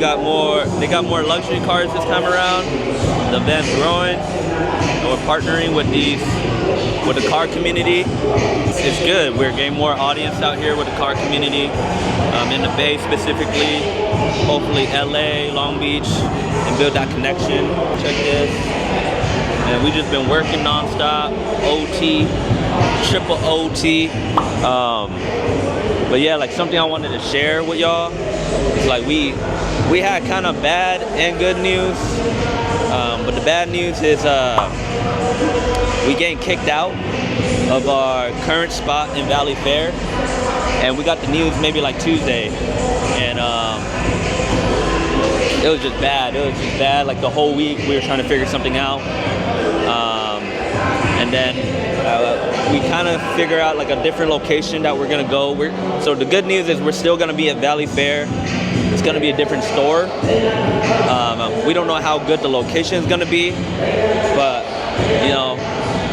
They got more luxury cars this time around. The event's growing, and we're partnering with the car community. It's good. We're getting more audience out here with the car community, in the Bay specifically, hopefully LA, Long Beach, and build that connection. Check this. And we just been working nonstop, OT, triple OT. But yeah, like something I wanted to share with y'all is like we had kind of bad and good news. But the bad news is we getting kicked out of our current spot in Valley Fair, and we got the news maybe like Tuesday, and it was just bad. It was just bad. Like the whole week we were trying to figure something out, and then we kind of figure out like a different location that we're gonna go. So the good news is we're still gonna be at Valley Fair. It's gonna be a different store. We don't know how good the location is gonna be, but you know,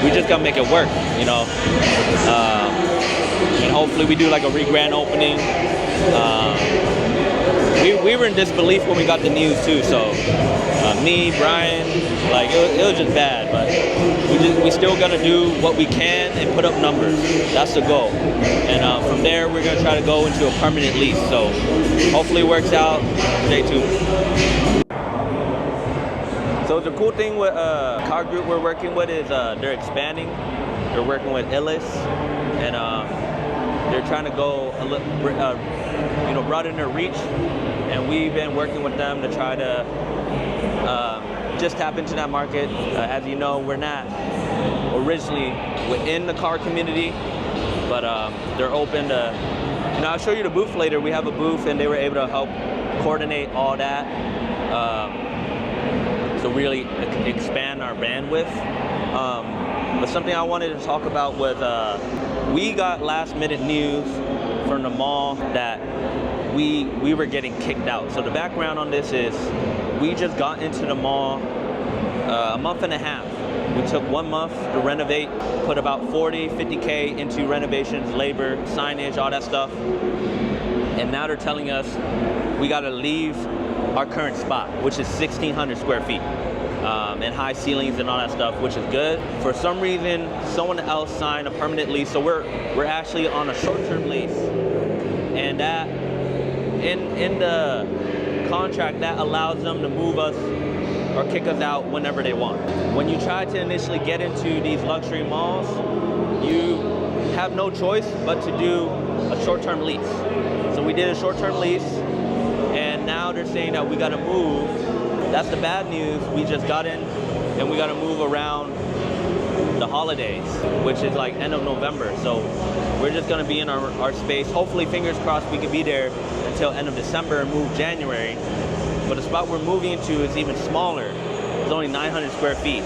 we just gotta make it work, you know. And hopefully we do like a grand opening. We were in disbelief when we got the news too, so me, Brian, like it was just bad, but we still gotta do what we can and put up numbers. That's the goal. And from there we're gonna try to go into a permanent lease. So hopefully it works out. Stay tuned. So the cool thing with car group we're working with is they're expanding. They're working with Illis, and they're trying to go a little, broaden their reach. And we've been working with them to try to just tap into that market. As you know, we're not originally within the car community, but they're open to, I'll show you the booth later. We have a booth, and they were able to help coordinate all that. So really expand our bandwidth. But something I wanted to talk about was we got last minute news from the mall that we were getting kicked out. So the background on this is we just got into the mall a month and a half. We took 1 month to renovate, put about 50K into renovations, labor, signage, all that stuff. And now they're telling us we gotta leave our current spot, which is 1,600 square feet. And high ceilings and all that stuff, which is good. For some reason, someone else signed a permanent lease, so we're actually on a short-term lease, and that in the contract that allows them to move us or kick us out whenever they want. When you try to initially get into these luxury malls, you have no choice but to do a short-term lease. So we did a short-term lease, and now they're saying that we got to move. That's the bad news. We just got in, and we got to move around the holidays, which is like end of November. So we're just going to be in our space. Hopefully, fingers crossed, we could be there until end of December and move January. But the spot we're moving into is even smaller. It's only 900 square feet.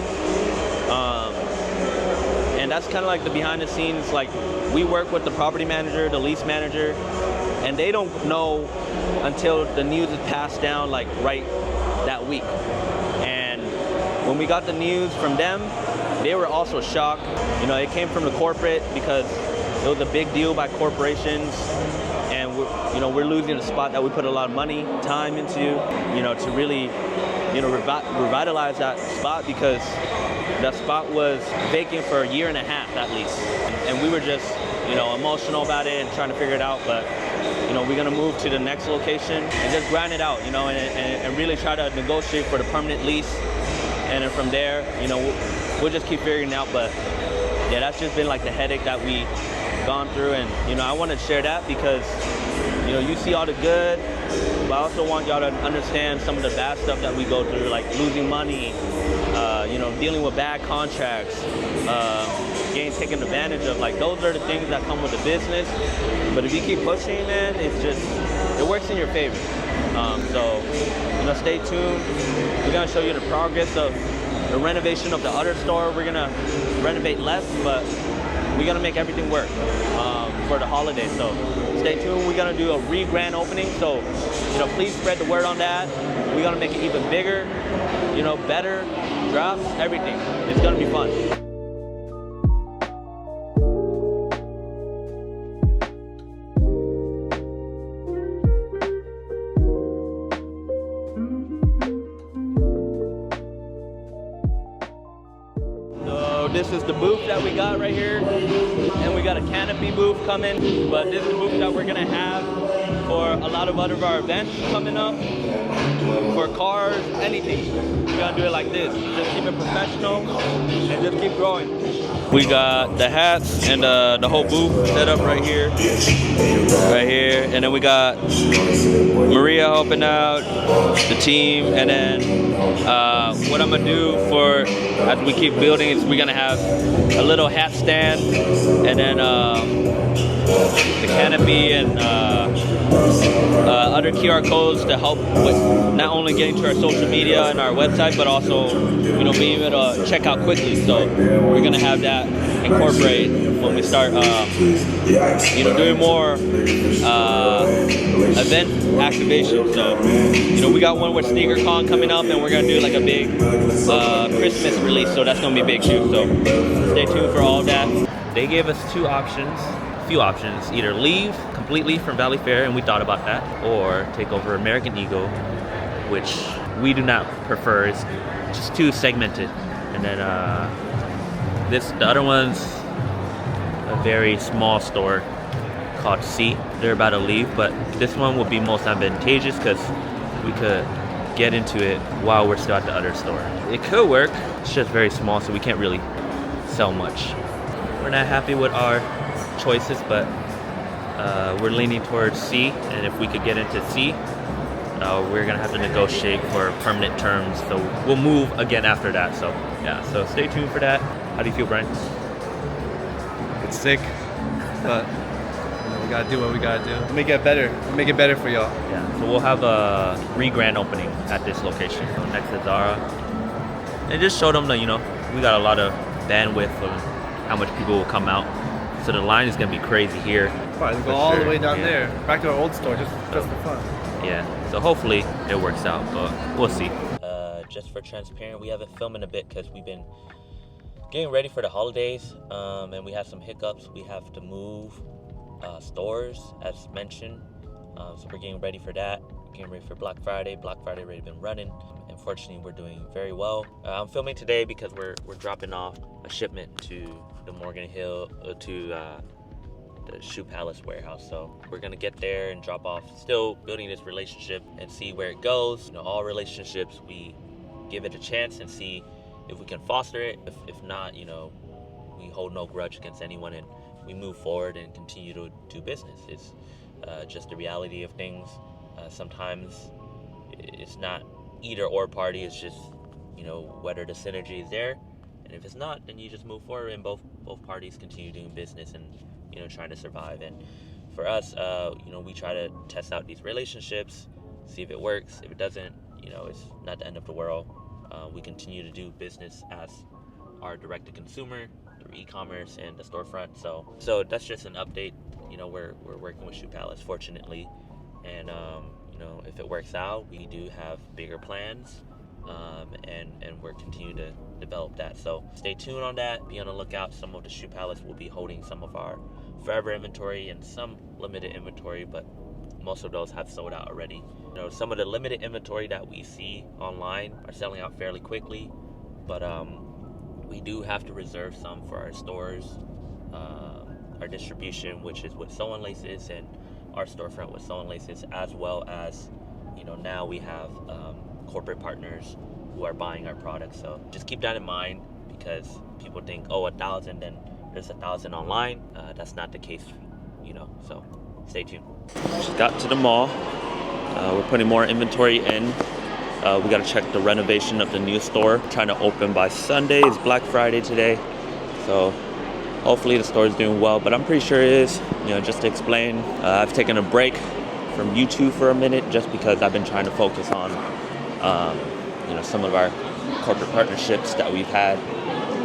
And that's kind of like the behind the scenes. Like, we work with the property manager, the lease manager, and they don't know until the news is passed down, like right that week. And when we got the news from them, they were also shocked. It came from the corporate because it was a big deal by corporations, and we're losing a spot that we put a lot of money, time into, to really, revitalize that spot, because that spot was vacant for 1.5 years at least. And we were just, emotional about it and trying to figure it out, but we're gonna move to the next location and just grind it out, and really try to negotiate for the permanent lease. And then from there, we'll just keep figuring it out. But yeah, that's just been like the headache that we gone through. And I want to share that because you see all the good, but I also want y'all to understand some of the bad stuff that we go through, like losing money, dealing with bad contracts, getting taken advantage of. Like, those are the things that come with the business. But if you keep pushing, man, it works in your favor. So stay tuned. We're gonna show you the progress of the renovation of the other store. We're gonna renovate less, but we're gonna make everything work for the holidays. So stay tuned. We're gonna do a grand opening. So please spread the word on that. We're gonna make it even bigger, better, drops, everything. It's gonna be fun. this is the booth that we got right here. And we got a canopy booth coming. But this is the booth that we're gonna have for a lot of other of our events coming up. For cars, anything. We're gonna do it like this. Just keep it professional and just keep growing. We got the hats and the whole booth set up right here. Right here. And then we got Maria helping out, the team, and then what I'm gonna do for as we keep building is we're gonna have a little hat stand and then the canopy and other QR codes to help with not only getting to our social media and our website, but also, you know, being able to check out quickly. So we're gonna have that incorporated when we start, you know, doing more event activation. So, you know, we got one with SneakerCon coming up, and we're gonna do like a big Christmas release. So that's gonna be big too. So stay tuned for all of that. They gave us two options. Few options, either leave completely from Valley Fair, and we thought about that, or take over American Eagle, which we do not prefer. It's just too segmented. And then the other one's a very small store called C. They're about to leave, but this one would be most advantageous because we could get into it while we're still at the other store. It could work, it's just very small, so we can't really sell much. We're not happy with our choices, but we're leaning towards C, and if we could get into C, we're gonna have to negotiate for permanent terms, so we'll move again after that. So yeah, so stay tuned for that. How do you feel, Brian? It's sick, but we gotta do what we gotta do. We'll make it better. We'll make it better for y'all. Yeah, so we'll have a re-grand opening at this location. So next to Zara, and just show them that, you know, we got a lot of bandwidth of how much people will come out. So the line is gonna be crazy here. Right, we'll go all the way down there, back to our old store, just for fun. Yeah, so hopefully it works out, but we'll see. Just for transparent, we haven't filmed in a bit because we've been getting ready for the holidays, and we have some hiccups. We have to move stores, as mentioned, so we're getting ready for that. Getting ready for Black Friday. Black Friday already been running. Unfortunately, we're doing very well. I'm filming today because we're dropping off a shipment to the Morgan Hill, to the Shoe Palace warehouse. So we're gonna get there and drop off. Still building this relationship and see where it goes. You know, all relationships, we give it a chance and see if we can foster it. If not, you know, we hold no grudge against anyone and we move forward and continue to do business. It's just the reality of things. Sometimes it's not either or party, it's just, you know, whether the synergy is there, and if it's not, then you just move forward and both parties continue doing business and, you know, trying to survive. And for us, you know, we try to test out these relationships, see if it works. If it doesn't, you know, it's not the end of the world. We continue to do business as our direct-to-consumer through e-commerce and the storefront. So that's just an update. You know, we're working with Shoe Palace, fortunately, and you know, if it works out, we do have bigger plans, and we're continuing to develop that. So stay tuned on that. Be on the lookout. Some of the Shoe Palace will be holding some of our forever inventory and some limited inventory, but most of those have sold out already. You know, some of the limited inventory that we see online are selling out fairly quickly, but we do have to reserve some for our stores, our distribution, which is with Sew and Laces, and our storefront with Sew and Laces, as well as, you know, now we have corporate partners who are buying our products. So just keep that in mind, because people think, oh, 1,000, then there's 1,000 online. That's not the case, you know, so stay tuned. Just got to the mall. We're putting more inventory in. We got to check the renovation of the new store. Trying to open by Sunday. It's Black Friday today, so hopefully the store is doing well, but I'm pretty sure it is. You know, just to explain, I've taken a break from YouTube for a minute just because I've been trying to focus on you know, some of our corporate partnerships that we've had.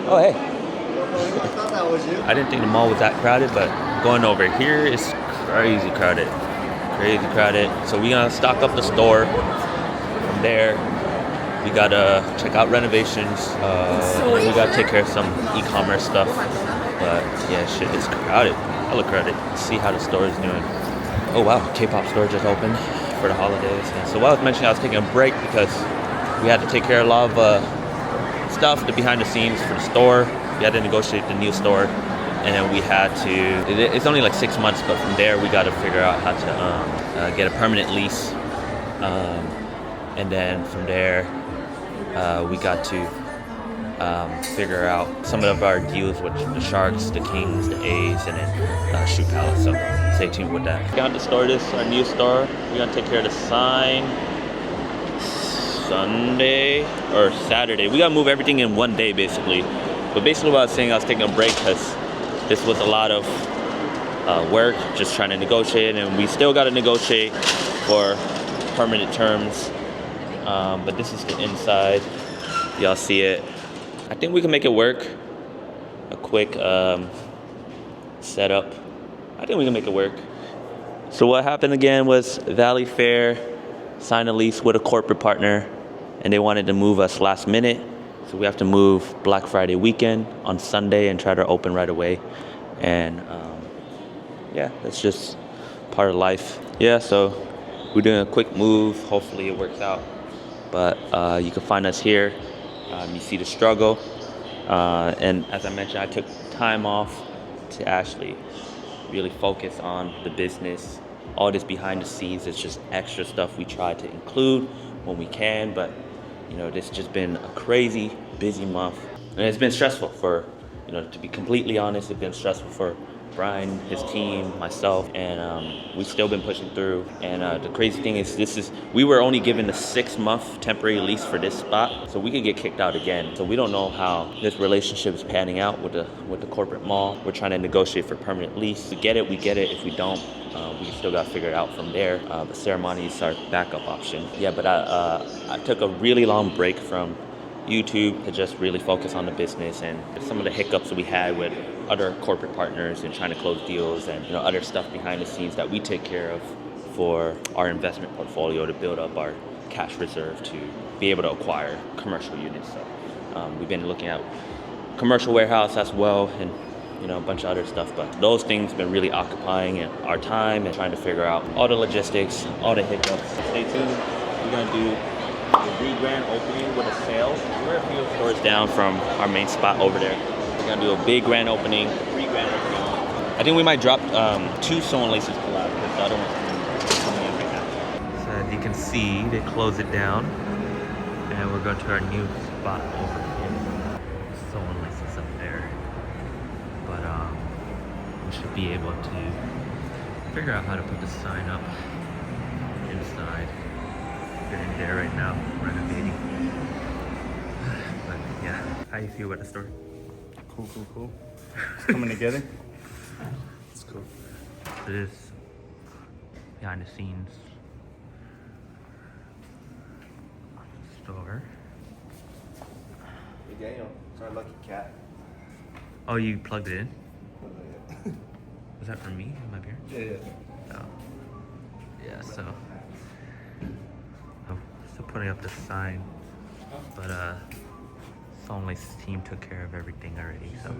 Oh, hey. I thought that was you. I didn't think the mall was that crowded, but going over here is crazy crowded. Crazy crowded. So we're gonna stock up the store. From there, we gotta check out renovations. We gotta take care of some e-commerce stuff. But yeah, shit, it's crowded. Hella crowded. Let's see how the store is doing. Oh wow, K-pop store just opened for the holidays. And so while I was mentioning I was taking a break because we had to take care of a lot of stuff, the behind the scenes for the store. We had to negotiate the new store, and then we had to. It's only like 6 months, but from there we got to figure out how to get a permanent lease, and then from there we got to figure out some of our deals with the Sharks, the Kings, the A's, and then Shoot Palace. So stay tuned with that. We're going to store this, our new store. We're going to take care of the sign Sunday or Saturday. We got to move everything in one day, basically. But basically what I was saying, I was taking a break because this was a lot of work, just trying to negotiate, and we still got to negotiate for permanent terms. But this is the inside. Y'all see it. I think we can make it work. A quick setup. I think we can make it work. So what happened again was Valley Fair signed a lease with a corporate partner, and they wanted to move us last minute. So we have to move Black Friday weekend on Sunday and try to open right away. And yeah, that's just part of life. Yeah, so we're doing a quick move. Hopefully it works out. But you can find us here. You see the struggle. And as I mentioned, I took time off to actually really focus on the business. All this behind the scenes is just extra stuff we try to include when we can, but you know, this has just been a crazy busy month. And it's been stressful for, you know, to be completely honest, it's been stressful for Brian, his team, myself, and we've still been pushing through. And the crazy thing is, we were only given a 6-month temporary lease for this spot, so we could get kicked out again. So we don't know how this relationship is panning out with the corporate mall. We're trying to negotiate for permanent lease. We get it. If we don't, we still got to figure it out from there. But ceremony is our backup option. Yeah, but I took a really long break from YouTube to just really focus on the business and some of the hiccups that we had with other corporate partners and trying to close deals, and you know, other stuff behind the scenes that we take care of for our investment portfolio to build up our cash reserve to be able to acquire commercial units. So we've been looking at commercial warehouse as well, and you know, a bunch of other stuff, but those things have been really occupying our time and trying to figure out all the logistics, all the hiccups. Stay tuned. We're gonna do the re-grand opening with a sale. We're a few stores down from our main spot over there. We're gonna do a big grand opening, re-grand opening. I think we might drop 2 Sewn Laces collab because the other one's coming in right now. So as you can see, they close it down, and we're going to our new spot over here. Sewn Laces up there, but we should be able to figure out how to put the sign up inside. They're in there right now, renovating. But yeah, how you feel about the store? Cool. It's coming together. It's cool. So this behind the scenes store. Hey Daniel, it's our lucky cat. Oh, you plugged it in? Was that for me? My beer? Yeah. Oh. Yeah, so I'm still putting up the sign, but Sewn Laces team took care of everything already, so